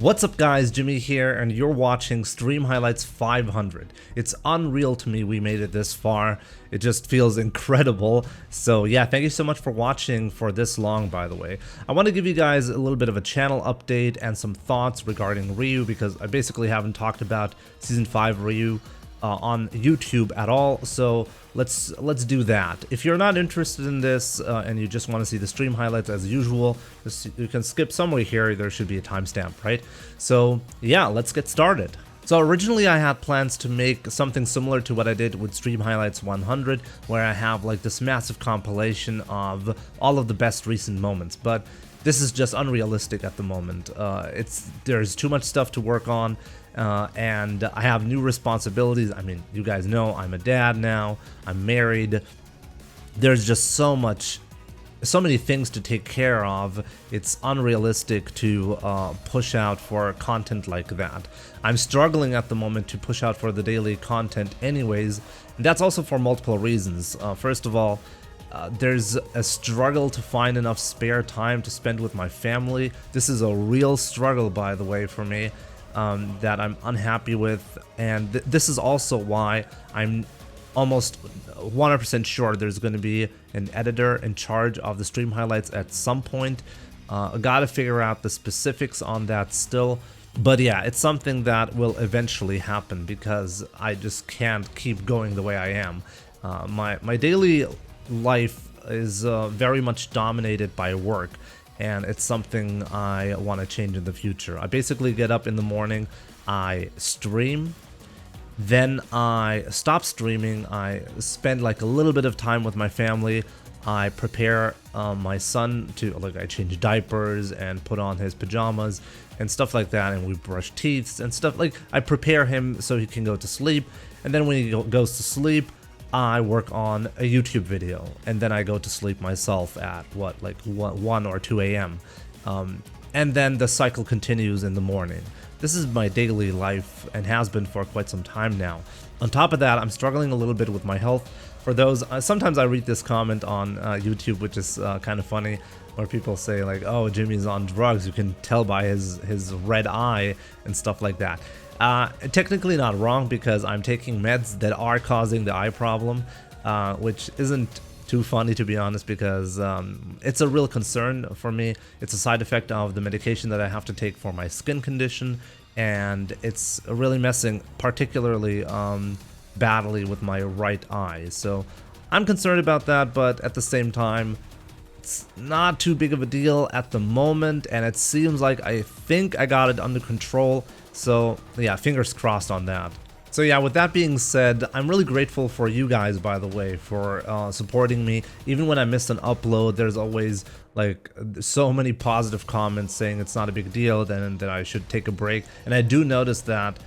What's up guys, Jimmy here, and you're watching Stream Highlights 500. It's unreal to me we made it this far. It just feels incredible. So yeah, thank you so much for watching for this long, by the way. I want to give you guys a little bit of a channel update and some thoughts regarding Ryu, because I basically haven't talked about Season 5 Ryu on YouTube at all, so let's do that. If you're not interested in this and you just want to see the stream highlights as usual, you can skip somewhere here. There should be a timestamp, right? So yeah, let's get started. So originally I had plans to make something similar to what I did with Stream Highlights 100, where I have like this massive compilation of all of the best recent moments, but this is just unrealistic at the moment. There's too much stuff to work on, and I have new responsibilities. I mean, you guys know I'm a dad now, I'm married. There's just so many things to take care of. It's unrealistic to push out for content like that. I'm struggling at the moment to push out for the daily content anyways, and that's also for multiple reasons. First of all, there's a struggle to find enough spare time to spend with my family. This is a real struggle, by the way, for me, that I'm unhappy with, and this is also why I'm almost 100% sure there's going to be an editor in charge of the stream highlights at some point. I gotta figure out the specifics on that still, but yeah, it's something that will eventually happen because I just can't keep going the way I am. My daily life is very much dominated by work, and it's something I want to change in the future. I basically get up in the morning, I stream, then I stop streaming, I spend like a little bit of time with my family, I prepare my son to, like, I change diapers and put on his pajamas and stuff like that, and we brush teeth and stuff. Like, I prepare him so he can go to sleep, and then when he goes to sleep, I work on a YouTube video, and then I go to sleep myself at like 1 or 2 a.m. And then the cycle continues in the morning. This is my daily life and has been for quite some time now. On top of that, I'm struggling a little bit with my health. For those, sometimes I read this comment on YouTube, which is kind of funny, where people say like, "Oh, Jimmy's on drugs. You can tell by his red eye and stuff like that." Technically not wrong, because I'm taking meds that are causing the eye problem, which isn't too funny, to be honest, because it's a real concern for me. It's a side effect of the medication that I have to take for my skin condition, and it's really messing particularly badly with my right eye. So I'm concerned about that, but at the same time, it's not too big of a deal at the moment, and it seems like I think I got it under control. So yeah, fingers crossed on that. So yeah, with that being said, I'm really grateful for you guys, by the way, for supporting me. Even when I miss an upload, there's always like so many positive comments saying it's not a big deal, then that I should take a break. And I do notice that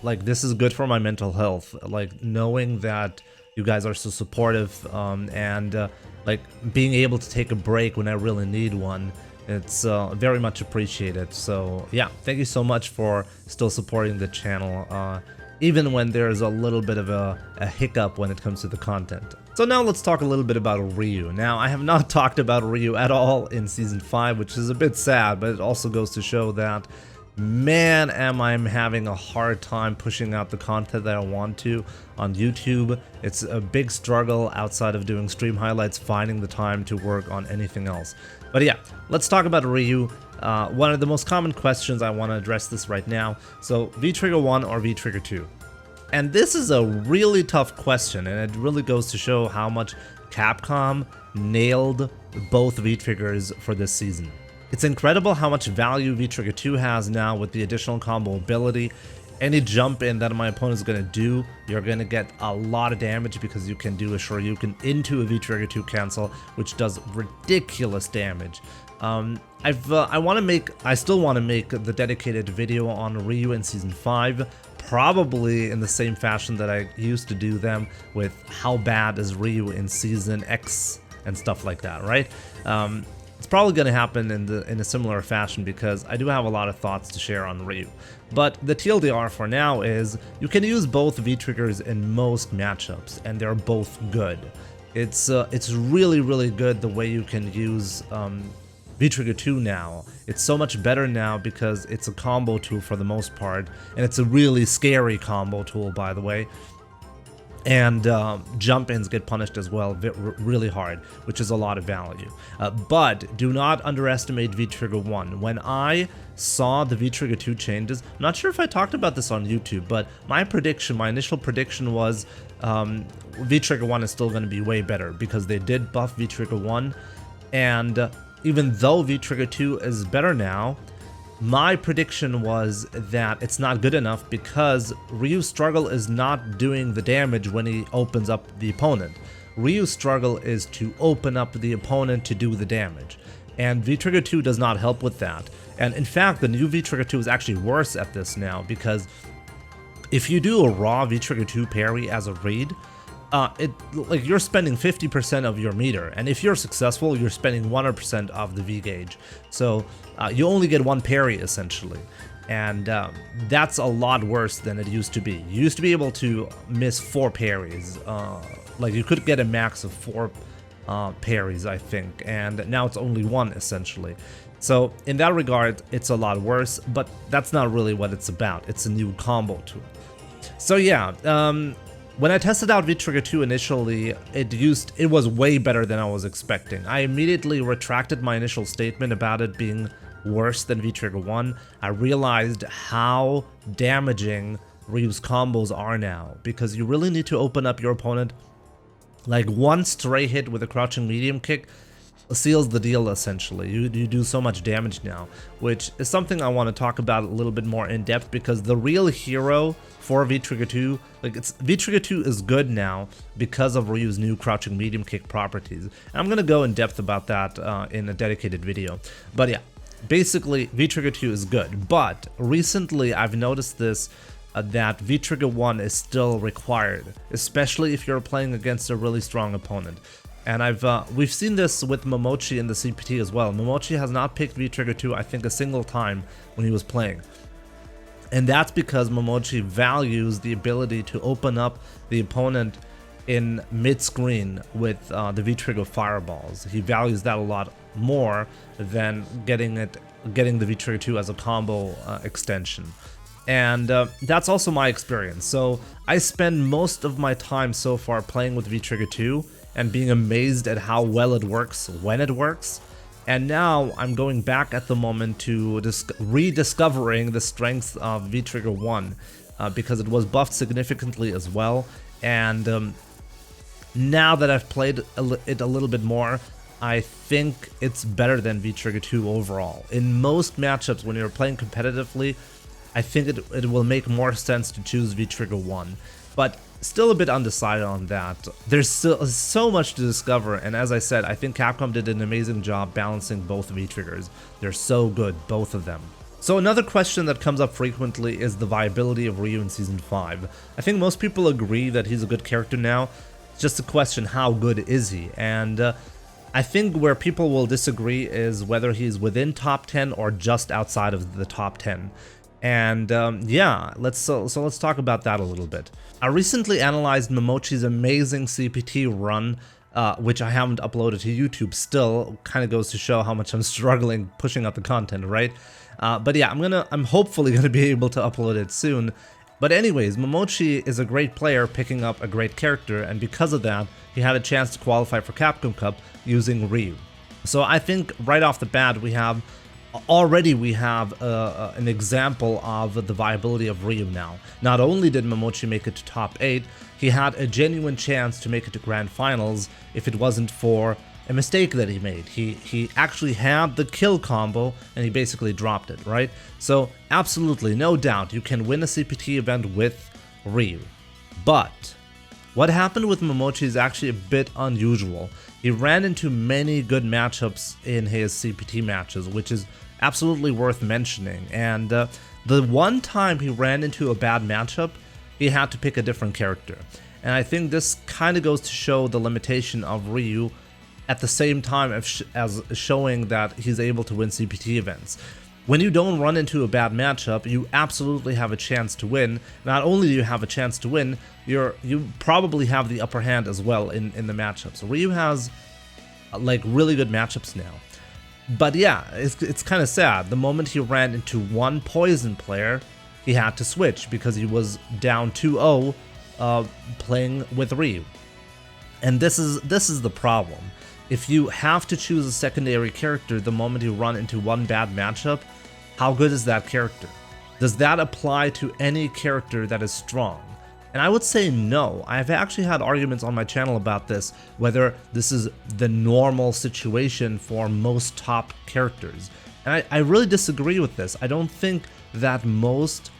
this is good for my mental health, like knowing that you guys are so supportive, and like being able to take a break when I really need one. It's very much appreciated. So yeah, thank you so much for still supporting the channel, even when there's a little bit of a hiccup when it comes to the content. So now let's talk a little bit about Ryu. Now, I have not talked about Ryu at all in Season 5, which is a bit sad, but it also goes to show that, man, am I having a hard time pushing out the content that I want to on YouTube. It's a big struggle outside of doing stream highlights, finding the time to work on anything else. But yeah, let's talk about Ryu. One of the most common questions, I want to address this right now. So, V-Trigger 1 or V-Trigger 2? And this is a really tough question, and it really goes to show how much Capcom nailed both V-Triggers for this season. It's incredible how much value V-Trigger 2 has now with the additional combo ability. Any jump in that my opponent is going to do, you're going to get a lot of damage, because you can do a Shoryuken into a V-Trigger 2 cancel, which does ridiculous damage. I still want to make the dedicated video on Ryu in Season 5, probably in the same fashion that I used to do them, with how bad is Ryu in Season X and stuff like that, right? It's probably going to happen in a similar fashion, because I do have a lot of thoughts to share on Ryu. But the TLDR for now is you can use both V-Triggers in most matchups, and they're both good. It's really, really good the way you can use V-Trigger 2 now. It's so much better now because it's a combo tool for the most part, and it's a really scary combo tool, by the way. And jump-ins get punished as well really hard, which is a lot of value. But do not underestimate V-Trigger 1. When I saw the V-Trigger 2 changes, I'm not sure if I talked about this on YouTube, but my initial prediction was V-Trigger 1 is still going to be way better because they did buff V-Trigger 1, and even though V-Trigger 2 is better now, my prediction was that it's not good enough because Ryu's struggle is not doing the damage when he opens up the opponent. Ryu's struggle is to open up the opponent to do the damage, and V-Trigger 2 does not help with that. And in fact, the new V-Trigger 2 is actually worse at this now, because if you do a raw V-Trigger 2 parry as a read, you're spending 50% of your meter, and if you're successful, you're spending 100% of the V gauge. So you only get one parry essentially, and that's a lot worse than it used to be. You used to be able to miss 4 parries, like you could get a max of 4 parries, I think, and now it's only 1 essentially. So in that regard, it's a lot worse, but that's not really what it's about. It's a new combo tool. So yeah, when I tested out V-Trigger 2 initially, it was way better than I was expecting. I immediately retracted my initial statement about it being worse than V-Trigger 1. I realized how damaging Ryu's combos are now, because you really need to open up your opponent. Like one stray hit with a crouching medium kick seals the deal essentially. You do so much damage now, which is something I want to talk about a little bit more in depth, because the real hero for V-Trigger 2, V-Trigger 2 is good now because of Ryu's new crouching medium kick properties. And I'm gonna go in depth about that in a dedicated video. But yeah, basically V-Trigger 2 is good, but recently I've noticed this, that V-Trigger 1 is still required, especially if you're playing against a really strong opponent. And we've seen this with Momochi in the CPT as well. Momochi has not picked V-Trigger 2, I think, a single time when he was playing. And that's because Momochi values the ability to open up the opponent in mid-screen with the V-Trigger fireballs. He values that a lot more than getting the V-Trigger 2 as a combo extension. And that's also my experience. So I spend most of my time so far playing with V-Trigger 2 and being amazed at how well it works when it works. And now I'm going back at the moment to rediscovering the strengths of V-Trigger 1 because it was buffed significantly as well. And now that I've played it a little bit more, I think it's better than V-Trigger 2 overall. In most matchups, when you're playing competitively, I think it will make more sense to choose V-Trigger 1. But still a bit undecided on that. There's still so much to discover, and as I said, I think Capcom did an amazing job balancing both V-Triggers. They're so good, both of them. So another question that comes up frequently is the viability of Ryu in Season 5. I think most people agree that he's a good character now. It's just a question, how good is he? And I think where people will disagree is whether he's within top 10 or just outside of the top 10. And yeah, let's talk about that a little bit. I recently analyzed Momochi's amazing CPT run, which I haven't uploaded to YouTube still. Kind of goes to show how much I'm struggling pushing out the content, right? But yeah, I'm hopefully gonna be able to upload it soon. But anyways, Momochi is a great player picking up a great character, and because of that, he had a chance to qualify for Capcom Cup using Ryu. So I think right off the bat we have an example of the viability of Ryu now. Not only did Momochi make it to top 8, he had a genuine chance to make it to Grand Finals if it wasn't for a mistake that he made. He actually had the kill combo and he basically dropped it, right? So absolutely, no doubt, you can win a CPT event with Ryu. But what happened with Momochi is actually a bit unusual. He ran into many good matchups in his CPT matches, which is absolutely worth mentioning. And the one time he ran into a bad matchup, he had to pick a different character. And I think this kind of goes to show the limitation of Ryu at the same time as showing that he's able to win CPT events. When you don't run into a bad matchup, you absolutely have a chance to win. Not only do you have a chance to win, you probably have the upper hand as well in the matchups. Ryu has like really good matchups now. But yeah, it's kind of sad. The moment he ran into one poison player, he had to switch because he was down 2-0 playing with Ryu. And this is the problem. If you have to choose a secondary character the moment you run into one bad matchup, how good is that character? Does that apply to any character that is strong? And I would say no. I've actually had arguments on my channel about this, whether this is the normal situation for most top characters. And I really disagree with this. I don't think that most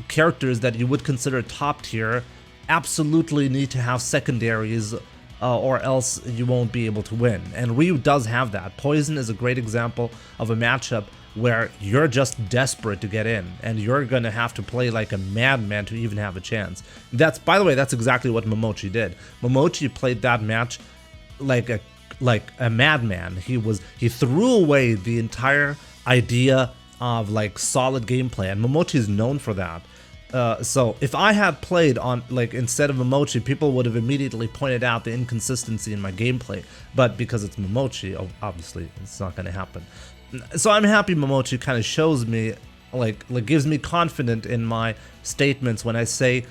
characters that you would consider top tier absolutely need to have secondaries or else you won't be able to win. And Ryu does have that. Poison is a great example of a matchup where you're just desperate to get in and you're gonna have to play like a madman to even have a chance. That's, by the way, that's exactly what Momochi did. Momochi played that match like a madman. He threw away the entire idea of like solid gameplay, and Momochi is known for that. So if I had played on, like, instead of Momochi, people would have immediately pointed out the inconsistency in my gameplay. But because it's Momochi, obviously it's not going to happen. So I'm happy Momochi kind of shows me, like gives me confidence in my statements when I say,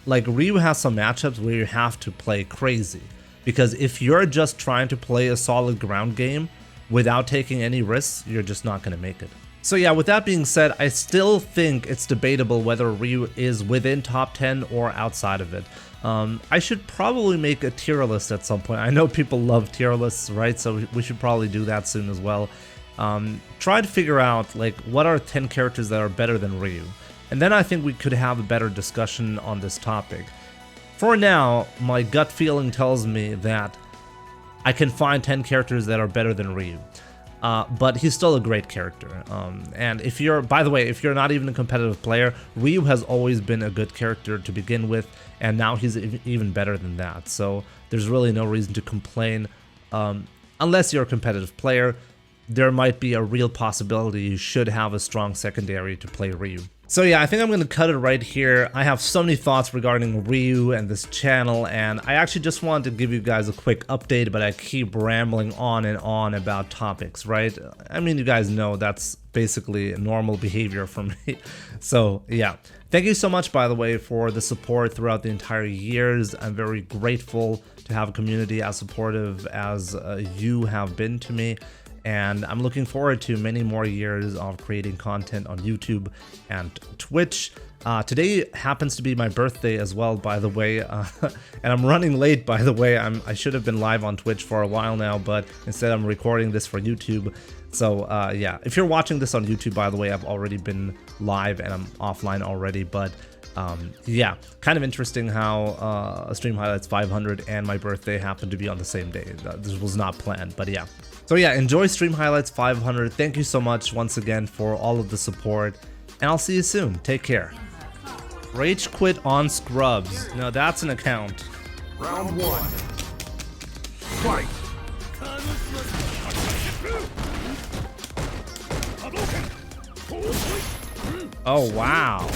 like, Ryu has some matchups where you have to play crazy. Because if you're just trying to play a solid ground game without taking any risks, you're just not going to make it. So yeah, with that being said, I still think it's debatable whether Ryu is within top 10 or outside of it. I should probably make a tier list at some point. I know people love tier lists, right? So we should probably do that soon as well. Try to figure out, like, what are 10 characters that are better than Ryu? And then I think we could have a better discussion on this topic. For now, my gut feeling tells me that I can find 10 characters that are better than Ryu. But he's still a great character. And if you're, by the way, if you're not even a competitive player, Ryu has always been a good character to begin with, and now he's even better than that. So there's really no reason to complain. Unless you're a competitive player, there might be a real possibility you should have a strong secondary to play Ryu. So yeah, I think I'm going to cut it right here. I have so many thoughts regarding Ryu and this channel, and I actually just wanted to give you guys a quick update, but I keep rambling on and on about topics, right? I mean, you guys know that's basically normal behavior for me. So yeah, thank you so much, by the way, for the support throughout the entire years. I'm very grateful to have a community as supportive as you have been to me. And I'm looking forward to many more years of creating content on YouTube and Twitch. Today happens to be my birthday as well, by the way, and I'm running late, by the way. I should have been live on Twitch for a while now, but instead I'm recording this for YouTube. So yeah, if you're watching this on YouTube, by the way, I've already been live and I'm offline already, but yeah, kind of interesting how Stream Highlights 500 and my birthday happened to be on the same day. This was not planned, but yeah. So yeah, enjoy Stream Highlights 500. Thank you so much once again for all of the support, and I'll see you soon. Take care. Rage quit on Scrubs. No, that's an account. Round one. Fight. Oh wow.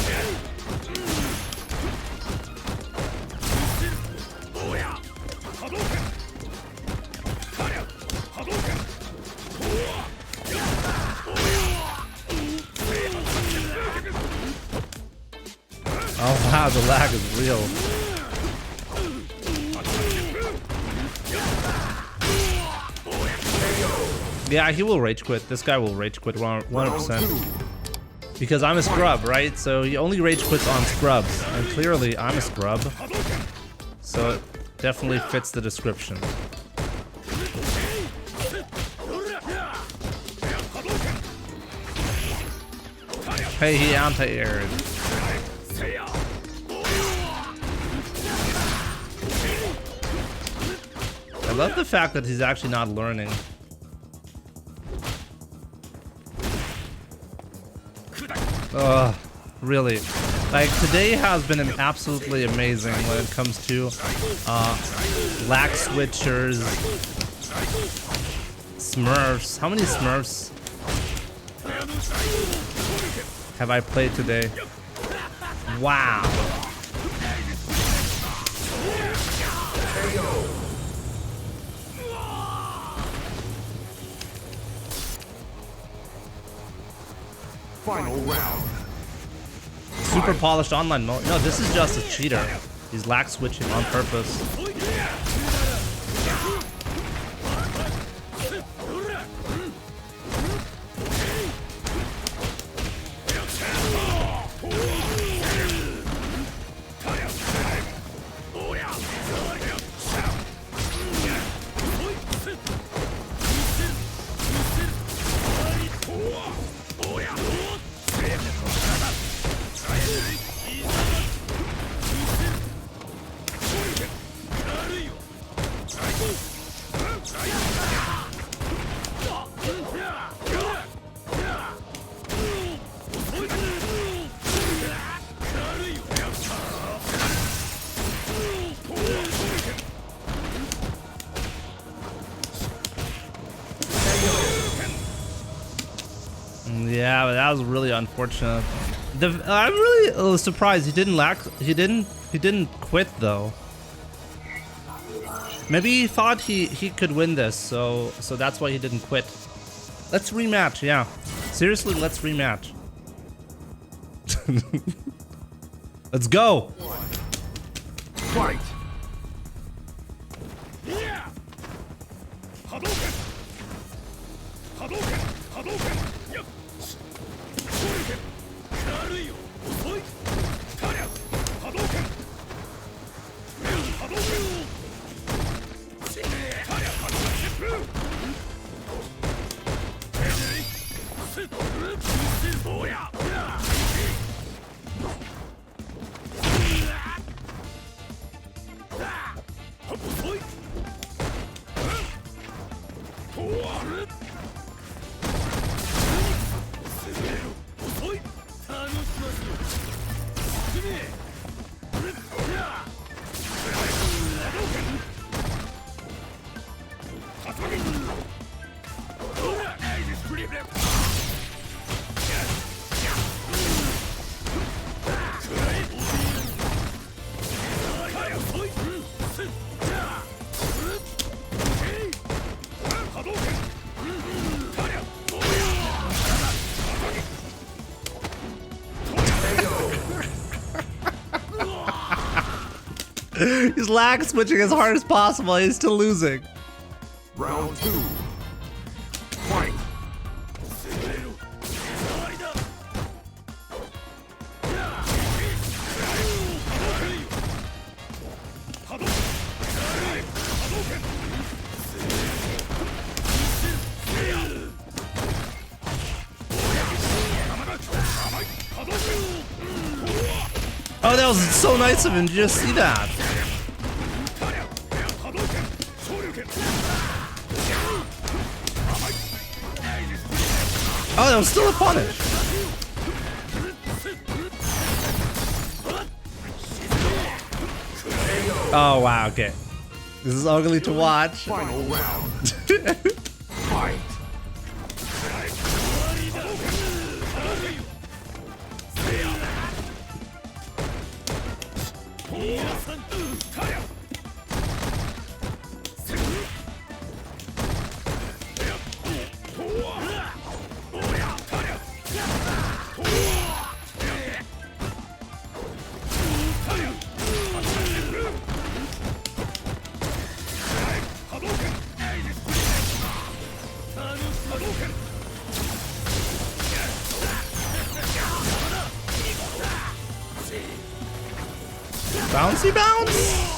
Oh wow, the lag is real. Yeah, he will rage quit. This guy will rage quit 100%. Because I'm a scrub, right? So he only rage quits on scrubs. And clearly I'm a scrub. So it definitely fits the description. Hey, he anti-aired. I love the fact that he's actually not learning. Ugh, really. Like, today has been absolutely amazing when it comes to Lagswitchers, Smurfs. How many Smurfs have I played today? Wow. Final round. Super polished online mode. No, this is just a cheater. He's lag switching on purpose. Yeah, but that was really unfortunate. I'm really surprised he didn't he didn't quit though. Maybe he thought he could win this, so that's why he didn't quit. Let's rematch, yeah. Seriously, let's rematch. Let's go. Fight. He's lag switching as hard as possible. He's still losing. Round 2. Fight. Oh, that was so nice of him. Did you just see that? Oh, that was still a punish. Oh, wow, okay. This is ugly to watch. Final round. Fight. Bouncy bounce?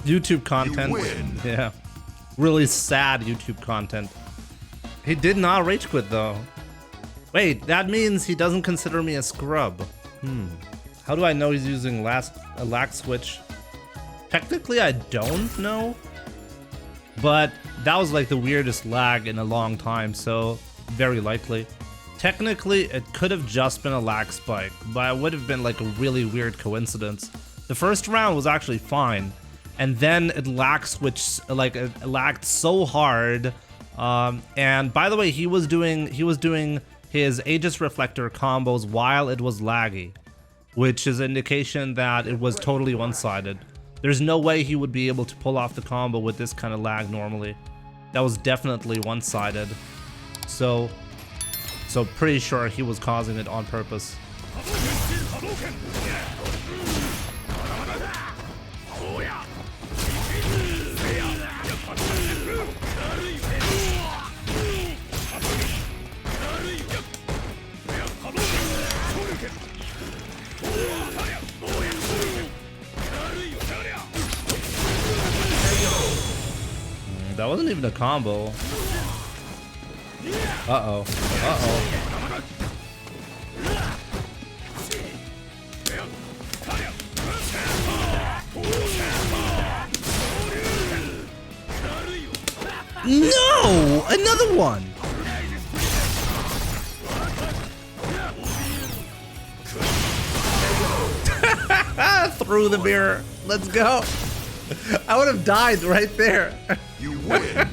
YouTube content. Yeah. Really sad YouTube content. He did not rage quit though. Wait, that means he doesn't consider me a scrub. How do I know he's using a lag switch? Technically I don't know. But that was like the weirdest lag in a long time, so very likely. Technically, it could have just been a lag spike, but it would have been like a really weird coincidence. The first round was actually fine, and then it lag switched, like it lagged so hard. And by the way, he was doing his Aegis Reflector combos while it was laggy, which is an indication that it was totally one-sided. There's no way he would be able to pull off the combo with this kind of lag normally. That was definitely one-sided. So pretty sure he was causing it on purpose. That wasn't even a combo. Uh-oh. Uh-oh. No! Another one! Through the mirror. Let's go. I would have died right there. You win.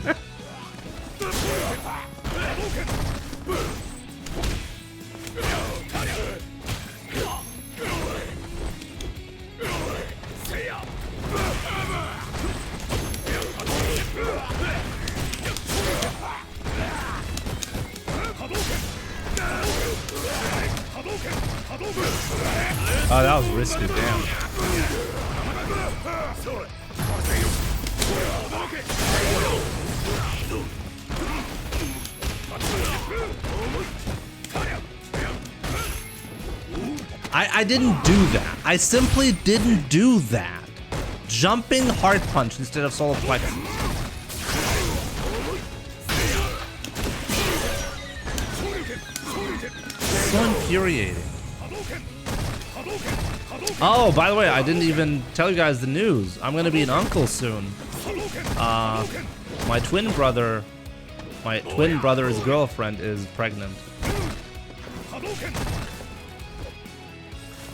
Oh, that was risky, damn. I didn't do that. I simply didn't do that. Jumping hard punch instead of solar plexus. So infuriating. Oh, by the way, I didn't even tell you guys the news. I'm gonna be an uncle soon. My twin brother's girlfriend is pregnant.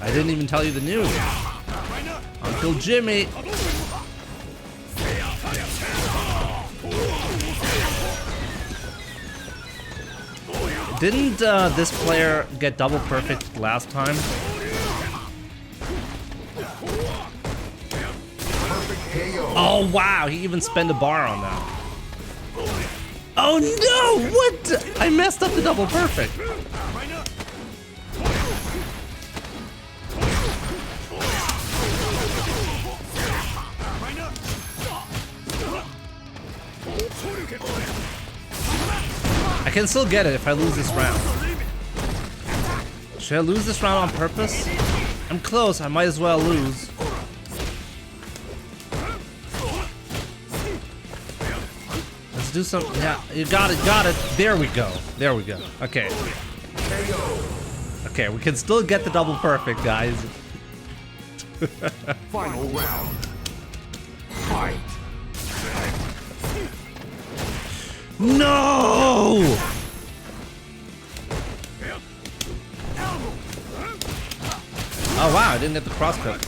I didn't even tell you the news. Uncle Jimmy. Didn't this player get double perfect last time? Oh wow, he even spent a bar on that. Oh no, what? I messed up the double perfect. I can still get it if I lose this round. Should I lose this round on purpose? I'm close, I might as well lose. Let's do some, yeah, you got it. There we go. Okay. Okay, we can still get the double perfect, guys. Final round. Fight. No! Oh wow, I didn't get the cross cut.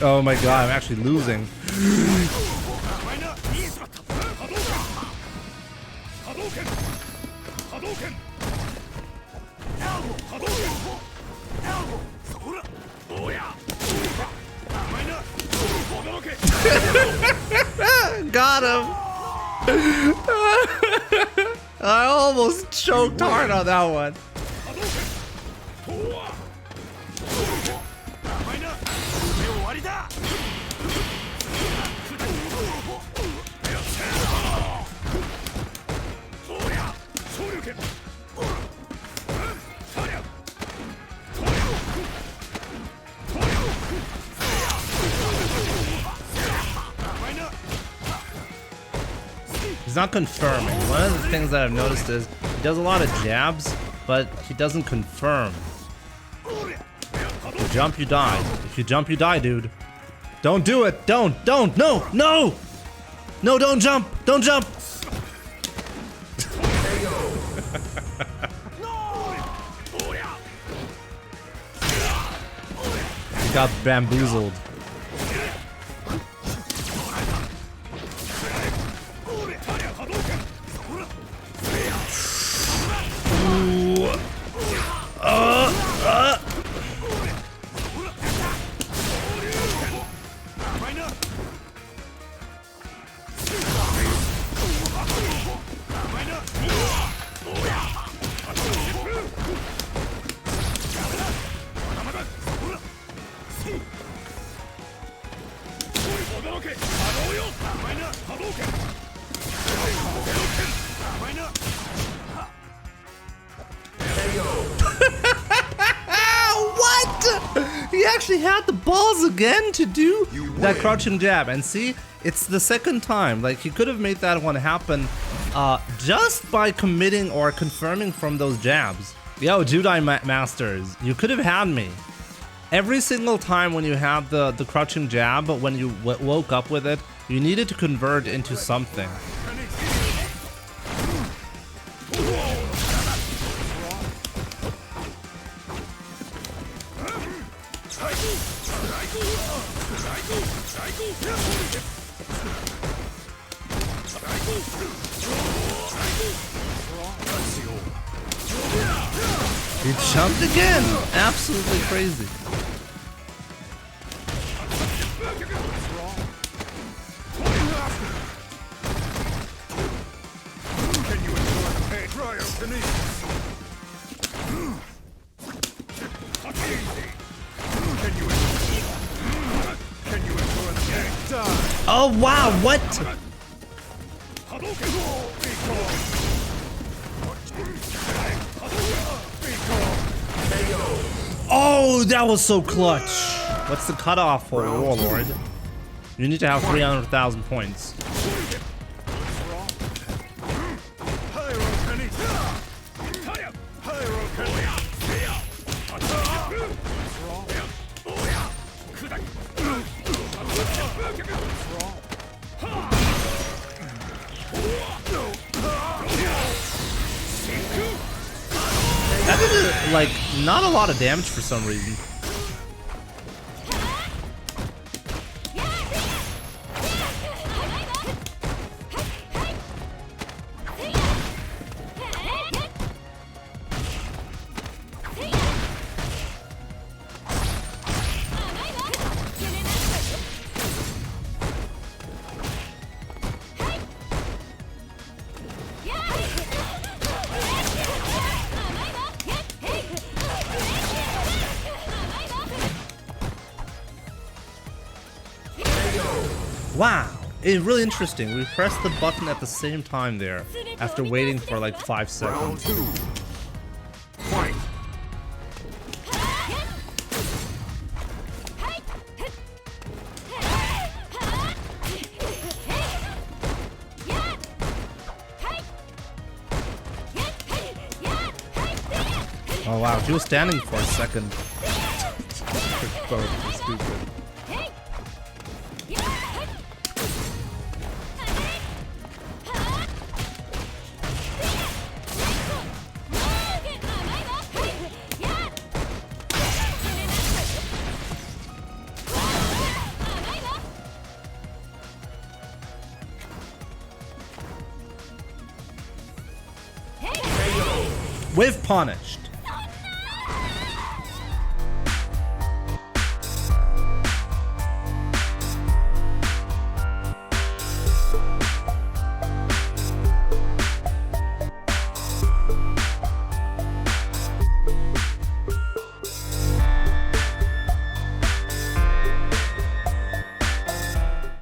Oh my god, I'm actually losing. Got him. I almost choked hard on that one. not confirming. One of the things that I've noticed is he does a lot of jabs, but he doesn't confirm. If you jump, you die. If you jump, you die, dude. Don't do it. Don't. No. No, don't jump. Don't jump. He got bamboozled. He actually had the balls again to do that crouching jab, and see, it's the second time. Like, he could have made that one happen just by committing or confirming from those jabs. Yo, Judai Masters, you could have had me. Every single time when you had the crouching jab, but when you woke up with it, you needed to convert into something. He jumped again! Absolutely crazy. Oh wow, what? Oh, that was so clutch. What's the cutoff for Warlord? You need to have 300,000 points. That did, like, not a lot of damage for some reason. Wow, it's really interesting. We pressed the button at the same time there, after waiting for like 5 seconds. Round 2. Fight. Oh wow, he was standing for a second. Stupid. We've punished.